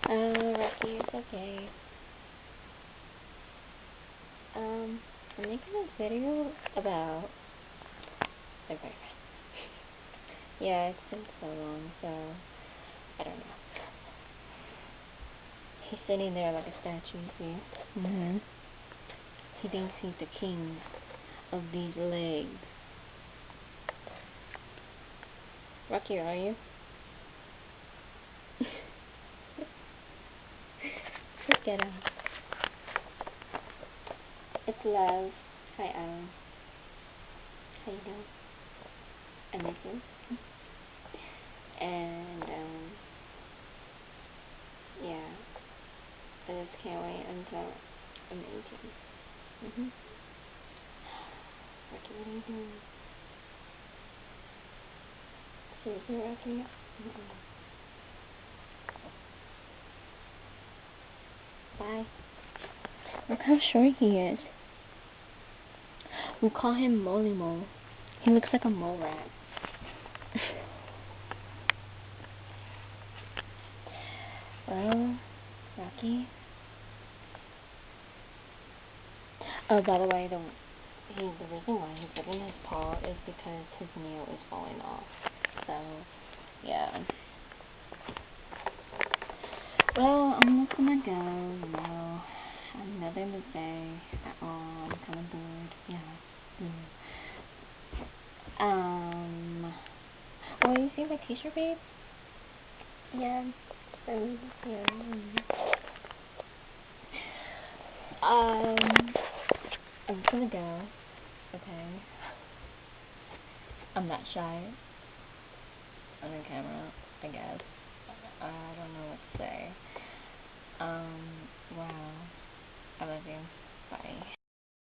Rocky, it's okay. I'm making this video about my boyfriend. Yeah, it's been so long, so I don't know. He's sitting there like a statue, see? He thinks he's the king of these legs. Rocky, are you? Just get him. It's Love. Hi, Alan. How you doing? I miss you. And, yeah. I just can't wait until I'm 18. Rocky, what are you doing? Seriously, Rocky? Bye. Look how short he is. We call him Molly Mole. He looks like a mole rat. Well, Rocky. Oh, by the way, the reason why he's licking his paw is because his nail is falling off. So, yeah. Well, I'm just gonna go, you know. I have nothing to say at all. I'm kinda bored. Yeah. Oh, you see my t-shirt, babe? Yeah. Yeah. I'm just gonna go. Okay. I'm not shy on the camera, I guess. I don't know what to say. Wow. I love you. Bye.